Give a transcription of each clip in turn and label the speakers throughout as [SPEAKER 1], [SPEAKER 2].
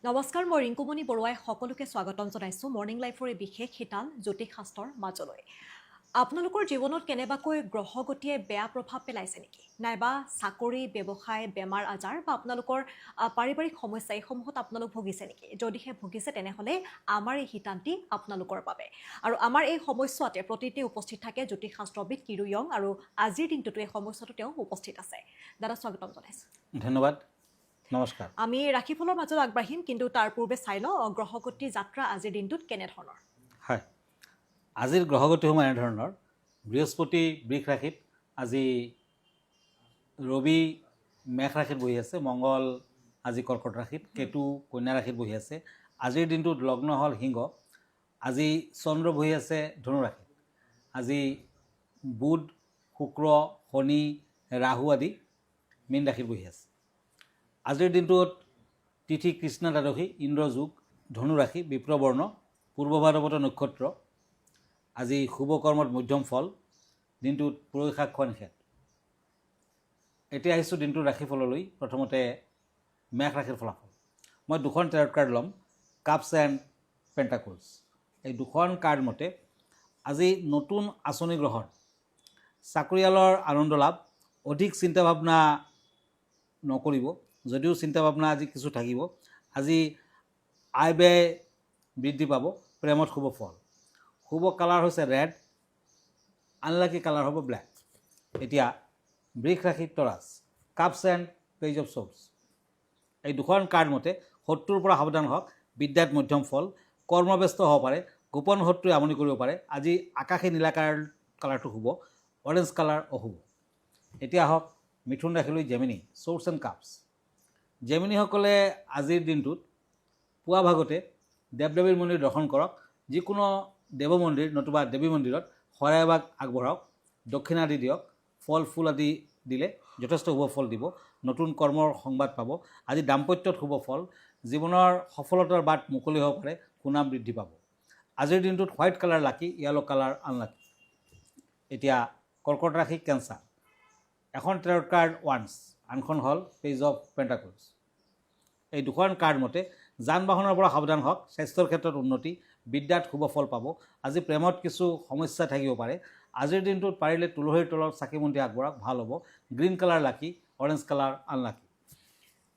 [SPEAKER 1] নমস্কাৰ, মই ৰিংকুমণি বৰুৱাই সকলোকে স্বাগতম জনাইছোঁ মৰ্ণিং লাইফৰ এই বিশেষ শিতান জ্যোতিষশাস্ত্ৰৰ মাজলৈ। আপোনালোকৰ জীৱনত কেনেবাকৈ গ্ৰহগতিয়ে বেয়া প্ৰভাৱ পেলাইছে নেকি? নাইবা চাকৰি, ব্যৱসায়, বেমাৰ আজাৰ বা আপোনালোকৰ পাৰিবাৰিক সমস্যা এইসমূহত আপোনালোক ভুগিছে নেকি? যদিহে ভুগিছে তেনেহ'লে আমাৰ এই শিতানটি আপোনালোকৰ বাবে। আৰু আমাৰ এই সময়ছোৱাতে প্ৰতিটি উপস্থিত থাকে জ্যোতিষশাস্ত্ৰবিদ কিৰু য়ং, আৰু আজিৰ দিনটোতো এই সময়ছোৱাতো তেওঁ উপস্থিত আছে। দাদা স্বাগতম জনাইছোঁ।
[SPEAKER 2] ধন্যবাদ, নমস্কাৰ।
[SPEAKER 1] আমি ৰাশিফলৰ মাজত আগবাঢ়িম, কিন্তু তাৰ পূৰ্বে চাই লওঁ গ্ৰহগতি যাত্ৰা আজিৰ দিনটোত কেনেধৰণৰ।
[SPEAKER 2] হয়, আজিৰ গ্ৰহগতিসমূহ এনেধৰণৰ। বৃহস্পতি বৃষ ৰাশিত, আজি ৰবি মেষ ৰাশিত বহি আছে, মংগল আজি কৰ্কট ৰাশিত, কেতু কন্যা ৰাশিত বহি আছে। আজিৰ দিনটোত লগ্ন হ'ল সিংহ। আজি চন্দ্ৰ বহি আছে ধনু ৰাশিত। আজি বুধ, শুক্ৰ, শনি, ৰাহু আদি মীন ৰাশিত বহি আছে। আজিৰ দিনটোত তিথি কৃষ্ণ দ্বাদশী, ইন্দ্ৰযোগ, ধনু ৰাশি, বিপ্ৰবৰ্ণ, পূৰ্ব ভাদ্ৰপদ নক্ষত্ৰ। আজি শুভ কৰ্মত মধ্যম ফল, দিনটোত পুৰৈ শাক খোৱা নিষেধ। এতিয়া আহিছোঁ দিনটোৰ ৰাশিফললৈ। প্ৰথমতে মেষ ৰাশিৰ ফলাফল। মই দুখন টেৰট কাৰ্ড ল'ম, কাপছ এণ্ড পেণ্টাকলছ। এই দুখন কাৰ্ড মতে আজি নতুন আঁচনি গ্ৰহণ, চাকৰিয়ালৰ আনন্দ লাভ, অধিক চিন্তা ভাৱনা নকৰিব, যদিও চিন্তা ভাৱনা আজি কিছু থাকিব। আজি আয় ব্যয় বৃদ্ধি পাব, প্ৰেমত শুভ ফল। শুভ কালাৰ হৈছে ৰেড, আনলাকি কালাৰ হ'ব ব্লেক। এতিয়া বৃষ ৰাশি Taurus, cups and page of swords. এই দুখন কাৰ্ড মতে শত্ৰুৰ পৰা সাৱধান হওক, বিদ্যাত মধ্যম ফল, কৰ্মব্যস্ত হ'ব পাৰে, গোপন শত্ৰুৱে আমনি কৰিব পাৰে। আজি আকাশী নীলা কালাৰটো শুভ, অৰেঞ্জ কালাৰ অশুভ। এতিয়া আহক মিথুন ৰাশিলৈ, জেমিনি, শ্বৰ্টছ এণ্ড কাপছ। জেমিনিসকলে আজিৰ দিনটোত পুৱা ভাগতে দেৱ দেৱীৰ মন্দিৰ দৰ্শন কৰক। যিকোনো দেৱ মন্দিৰ নতুবা দেৱী মন্দিৰত শৰাই এভাগ আগবঢ়াওক, দক্ষিণা আদি দিয়ক। ফল ফুল আদি দিলে যথেষ্ট শুভ ফল দিব। নতুন কৰ্মৰ সংবাদ পাব। আজি দাম্পত্যত শুভ ফল, জীৱনৰ সফলতাৰ বাট মুকলি হ'ব পাৰে, সুনাম বৃদ্ধি পাব। আজিৰ দিনটোত হোৱাইট কালাৰ লাকি, য়েলো কালাৰ আনলাকি। এতিয়া কৰ্কট ৰাশি, কেঞ্চাৰ। এখন টেৰট কাৰ্ড ওৱান্স, আনখন হ'ল পেজ অফ পেণ্টাকলছ। এই দুখন কাৰ্ড মতে যান বাহনৰ পৰা সাৱধান হওক, স্বাস্থ্যৰ ক্ষেত্ৰত উন্নতি, বিদ্যাত শুভ ফল পাব। আজি প্ৰেমত কিছু সমস্যা থাকিব পাৰে। আজিৰ দিনটোত পাৰিলে তুলসীৰ তলত চাকি বন্তি আগবঢ়াওক, ভাল হ'ব। গ্ৰীণ কালাৰ লাকি, অৰেঞ্জ কালাৰ আনলাকি।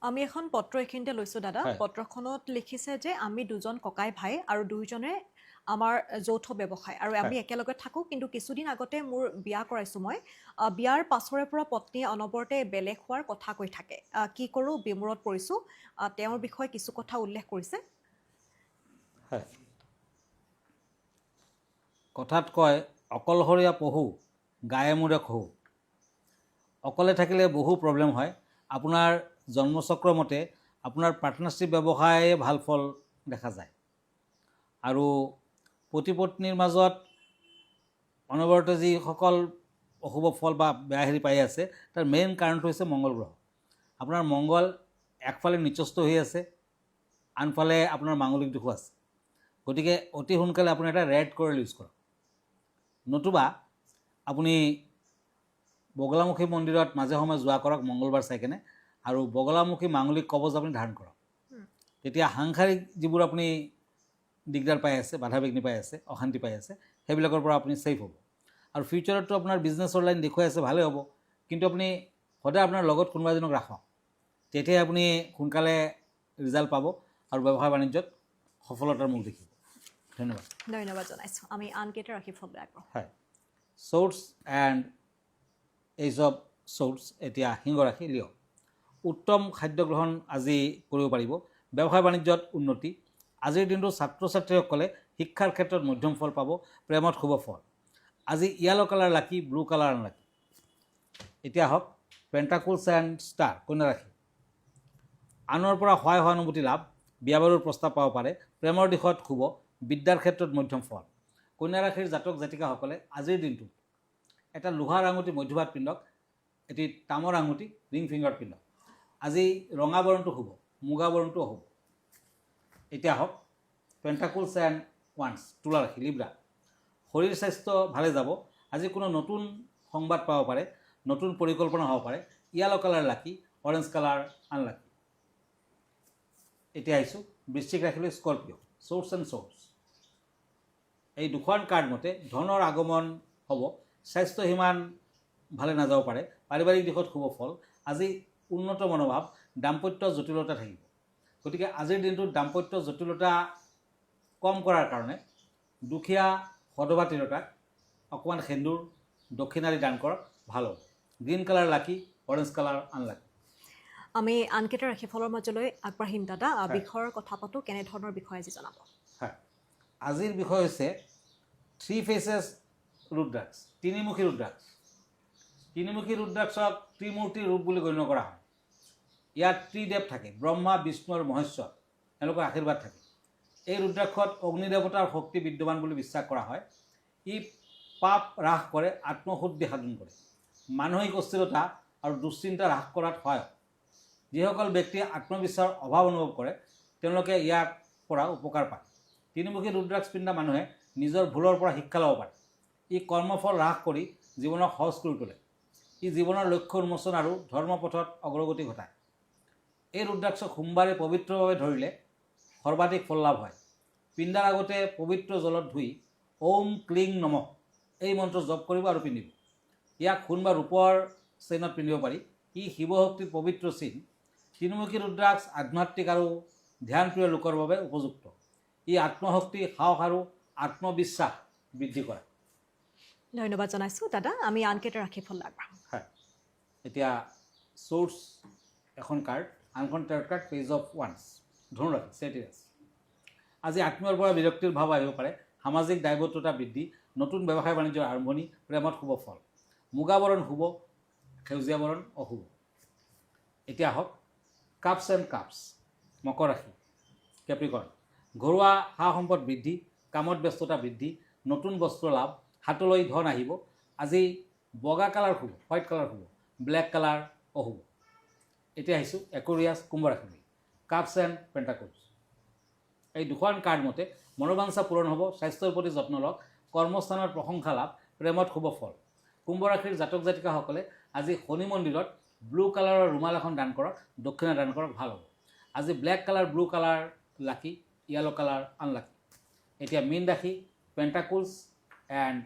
[SPEAKER 1] আমি এখন পত্ৰ এইখিনিতে লৈছোঁ দাদা। পত্ৰখনত লিখিছে যে আমি দুজন ককাই ভাই আৰু দুয়োজনে আমাৰ যৌথ ব্যৱসায়, আৰু আমি একেলগে থাকোঁ। কিন্তু কিছুদিন আগতে মোৰ বিয়া কৰাইছোঁ মই। বিয়াৰ পাছৰে পৰা পত্নীয়ে অনবৰতে বেলেগ হোৱাৰ কথা কৈ থাকে। কি কৰোঁ বিমূৰত পৰিছোঁ। তেওঁৰ বিষয়ে কিছু কথা উল্লেখ কৰিছে।
[SPEAKER 2] কথাত কয়, অকলশৰীয়া পহু গায়ে মূৰে খহু। অকলে থাকিলে বহু প্ৰব্লেম হয়। আপোনাৰ জন্মচক্ৰ মতে আপোনাৰ পাৰ্টনাৰশ্বিপ ব্যৱসায়ে ভাল ফল দেখা যায়। আৰু পতি পত্নীৰ মাজত অনবৰতে যিসকল অশুভ ফল বা বেয়া হেৰি পাই আছে, তাৰ মেইন কাৰণটো হৈছে মংগল গ্ৰহ। আপোনাৰ মংগল একফালে নিচস্ত হৈ আছে, আনফালে আপোনাৰ মাংগলিক দোষো আছে। গতিকে অতি সোনকালে আপুনি এটা ৰেড কৰেল ইউজ কৰক। নতুবা আপুনি বগলামুখী মন্দিৰত মাজে সময়ে যোৱা কৰক মংগলবাৰ চাই কেনে, আৰু বগলামুখী মাংগলিক কবচ আপুনি ধাৰণ কৰক। তেতিয়া সাংসাৰিক যিবোৰ আপুনি দিগদাৰ পাই আছে, বাধা বিঘ্নি পাই আছে, অশান্তি পাই আছে, সেইবিলাকৰ পৰা আপুনি ছেফ হ'ব। আৰু ফিউচাৰততো আপোনাৰ বিজনেছৰ লাইন দেখুৱাই আছে, ভালেই হ'ব। কিন্তু আপুনি সদায় আপোনাৰ লগত কোনোবা এজনক ৰাখক, তেতিয়াই আপুনি সোনকালে ৰিজাল্ট পাব আৰু ব্যৱসায় বাণিজ্যত সফলতাৰ মুখ দেখিব। ধন্যবাদ।
[SPEAKER 1] ধন্যবাদ জনাইছোঁ। আমি আনকেইটা ৰাশিফললৈ আগবাঢ়োঁ।
[SPEAKER 2] হয়, shorts and age of shorts. এতিয়া সিংহ ৰাশি, লিঅ'। উত্তম খাদ্য গ্ৰহণ আজি কৰিব পাৰিব, ব্যৱসায় বাণিজ্যত উন্নতি। আজিৰ দিনটো ছাত্ৰ ছাত্ৰীসকলে শিক্ষাৰ ক্ষেত্ৰত মধ্যম ফল পাব, প্ৰেমত শুভ ফল। আজি য়েলো কালাৰ লাকি, ব্লু কালাৰ আনলাকি। এতিয়া আহক পেণ্টাকলছ এণ্ড ষ্টাৰ, কন্যা ৰাশি। আনৰ পৰা সহায় সহানুভূতি লাভ, বিয়া বাৰুৰ প্ৰস্তাৱ পাব পাৰে, প্ৰেমৰ দিশত শুভ, বিদ্যাৰ ক্ষেত্ৰত মধ্যম ফল। কন্যা ৰাশিৰ জাতক জাতিকাসকলে আজিৰ দিনটোত এটা লোহাৰ আঙুঠি মধ্যভাগ পিন্ধক, এটি তামৰ আঙুঠি ৰিং ফিংগাৰত পিন্ধক। আজি ৰঙা বৰণটো শুভ, মুগা বৰণটো অশুভ। এতিয়া আহক পেণ্টাকলছ এণ্ড ওৱান্স, তুলা ৰাশি, লিব্ৰা। শৰীৰ স্বাস্থ্য ভালে যাব। আজি কোনো নতুন সংবাদ পাব পাৰে, নতুন পৰিকল্পনা হ'ব পাৰে। য়েলো কালাৰ লাকি, অৰেঞ্জ কালাৰ আনলাকি। এতিয়া আহিছোঁ বৃশ্চিক ৰাশিলৈ স্কৰ্পিঅ' চ'ৰ্চ এণ্ড চ'ৰ্চ। এই দুখন কাৰ্ড মতে ধনৰ আগমন হ'ব, স্বাস্থ্য সিমান ভালে নাযাব পাৰে, পাৰিবাৰিক দিশত শুভ ফল, আজি উন্নত মনোভাৱ, দাম্পত্য জটিলতা থাকিব। গতিকে আজিৰ দিনটোত দাম্পত্য জটিলতা কম কৰাৰ কাৰণে দুখীয়া সদবা তিৰোতাক অকণমান সেন্দুৰ দক্ষিণাদি দান কৰক, ভাল হ'ব। গ্ৰীণ কালাৰ লাকি, অৰেঞ্জ কালাৰ আনলাকি।
[SPEAKER 1] আমি আনকেইটা ৰাশিফলৰ মাজলৈ আগবাঢ়িম দাদা। বিষয়ৰ কথা পাতোঁ, কেনেধৰণৰ বিষয় আজি জনাব?
[SPEAKER 2] হয়, আজিৰ বিষয় হৈছে 3 faces ৰুদ্ৰাক্ষ, তিনিমুখী ৰুদ্ৰাক্ষ। তিনিমুখী ৰুদ্ৰাক্ষক ত্ৰিমূৰ্তি ৰূপ বুলি গণ্য কৰা হয়। ইয়াত ত্ৰিদেৱ থাকে, ব্ৰহ্মা, বিষ্ণু আৰু মহেশ্বৰ, তেওঁলোকৰ আশীৰ্বাদ থাকে। এই ৰুদ্ৰাক্ষত অগ্নিদেৱতাৰ শক্তি বিদ্যমান বুলি বিশ্বাস কৰা হয়। ই পাপ হ্ৰাস কৰে, আত্মশুদ্ধি সাধন কৰে, মানসিক অস্থিৰতা আৰু দুশ্চিন্তা হ্ৰাস কৰাত সহায়ক। যিসকল ব্যক্তিয়ে আত্মবিশ্বাসৰ অভাৱ অনুভৱ কৰে তেওঁলোকে ইয়াৰ পৰা উপকাৰ পায়। তিনিমুখী ৰুদ্ৰাক্ষ পিন্ধা মানুহে নিজৰ ভুলৰ পৰা শিক্ষা ল'ব পাৰে। ই কৰ্মফল হ্ৰাস কৰি জীৱনক সহজ কৰি তোলে। ই জীৱনৰ লক্ষ্য উন্মোচন আৰু ধৰ্মপথত অগ্ৰগতি ঘটায়। এই ৰুদ্ৰাক্ষক সোমবাৰে পবিত্ৰভাৱে ধৰিলে সৰ্বাধিক ফল লাভ হয়। পিন্ধাৰ আগতে পবিত্ৰ জলত ধুই ওম ক্লিং নমঃ এই মন্ত্ৰ জপ কৰিব আৰু পিন্ধিব। ইয়াক সোণ বা ৰূপৰ চেইনত পিন্ধিব পাৰি। ই শিৱশক্তিৰ পবিত্ৰ চিন। তিনিমুখী ৰুদ্ৰাক্ষ আধ্যাত্মিক আৰু ধ্যানপ্ৰিয় লোকৰ বাবে উপযুক্ত। ই আত্মশক্তি, সাহস আৰু আত্মবিশ্বাস বৃদ্ধি কৰে।
[SPEAKER 1] ধন্যবাদ জনাইছোঁ দাদা। আমি আনকেইটা ৰাশিফল আগবাঢ়োঁ।
[SPEAKER 2] হয়, এতিয়া চ'ৰ্চ এখন কাৰ্ড, আনখন টেৰট কাৰ্ড, পেজ অফ ওৱান্স, ধনুৰাশি, চেটিৰাছ। আজি আত্মীয়ৰ পৰা বিৰক্তিৰ ভাৱ আহিব পাৰে, সামাজিক দায়বদ্ধতা বৃদ্ধি, নতুন ব্যৱসায় বাণিজ্যৰ আৰম্ভণি, প্ৰেমত শুভ ফল। মুগা বৰণ শুভ, সেউজীয়া বৰণ অশুভ। এতিয়া আহক কাপছ এণ্ড কাপছ, মকৰ ৰাশি, কেপ্ৰিকৰ্ণ। ঘৰুৱা সা সম্পদ বৃদ্ধি, কামত ব্যস্ততা বৃদ্ধি, নতুন বস্ত্ৰ লাভ, হাতলৈ ধন আহিব। আজি বগা কালাৰ শুভ, হোৱাইট কালাৰ শুভ, ব্লেক কালাৰ অশুভ। এতিয়া আহিছোঁ একুৰিয়াছ, কুম্ভ ৰাশিলৈ, কাপছ এণ্ড পেণ্টাকলছ। এই দুখন কাৰ্ড মতে মনোবাঞ্ছা পূৰণ হ'ব, স্বাস্থ্যৰ প্ৰতি যত্ন লওক, কৰ্মস্থানৰ প্ৰশংসা লাভ, প্ৰেমত শুভ ফল। কুম্ভ ৰাশিৰ জাতক জাতিকাসকলে আজি শনি মন্দিৰত ব্লু কালাৰৰ ৰুমাল এখন দান কৰক, দক্ষিণা দান কৰক, ভাল হ'ব। আজি ব্লেক কালাৰ, ব্লু কালাৰ লাকি, য়েলো কালাৰ আনলাকি। এতিয়া মীন ৰাশি, পেণ্টাকলছ এণ্ড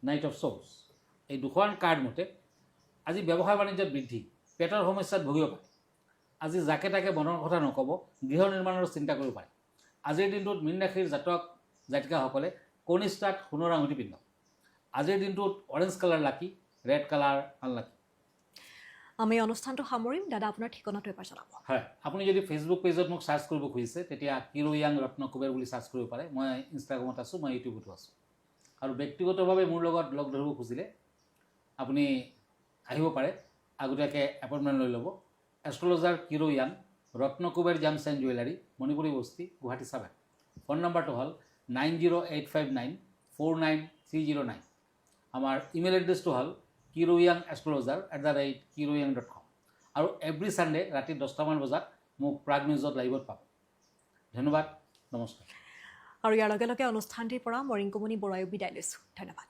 [SPEAKER 2] নাইট অফ চ'ৰ্চ। এই দুখন কাৰ্ড মতে আজি ব্যৱসায় বাণিজ্যত বৃদ্ধি, পেটৰ সমস্যাত ভুগিব পাৰে। আজি যাকে তাকে মনৰ কথা নক'ব, গৃহ নিৰ্মাণৰ চিন্তা কৰিব পাৰে। আজিৰ দিনটোত মীন ৰাশিৰ জাতক জাতিকাসকলে কনিষ্ঠাত সোণৰ আঙুঠি পিন্ধক। আজিৰ দিনটোত অৰেঞ্জ কালাৰ লাকি, ৰেড কালাৰ আনলাকি।
[SPEAKER 1] আমি অনুষ্ঠানটো সামৰিম দাদা। আপোনাৰ ঠিকনাটো এবাৰ জনাব।
[SPEAKER 2] হয়, আপুনি যদি ফেচবুক পেজত মোক চাৰ্চ কৰিব খুজিছে তেতিয়া কিৰো য়াং ৰত্ন কুবেৰ বুলি চাৰ্চ কৰিব পাৰে। মই ইনষ্টাগ্ৰামত আছোঁ, মই ইউটিউবতো আছোঁ। আৰু ব্যক্তিগতভাৱে মোৰ লগত লগ ধৰিব খুজিলে আপুনি আহিব পাৰে, আগতীয়াকৈ এপইণ্টমেণ্ট লৈ ল'ব। Astrologer Kiro Yang, Ratna Kuber gems and jewellery, Manipuri Basti, Guwahati 7। Phone নম্বৰটো হ'ল 9085949309। আমাৰ ইমেইল এড্ৰেছটো হ'ল kiroyangastrologer@kiroyang.com। আৰু এভৰি ছানডে ৰাতি 10টামান বজাত মোক প্ৰাগ নিউজত লাইভত পাব। ধন্যবাদ, নমস্কাৰ।
[SPEAKER 1] আৰু ইয়াৰ লগে লগে অনুষ্ঠানটিৰ পৰা মই ৰিংকুমণি বৰুৱাইও বিদায় লৈছোঁ। ধন্যবাদ।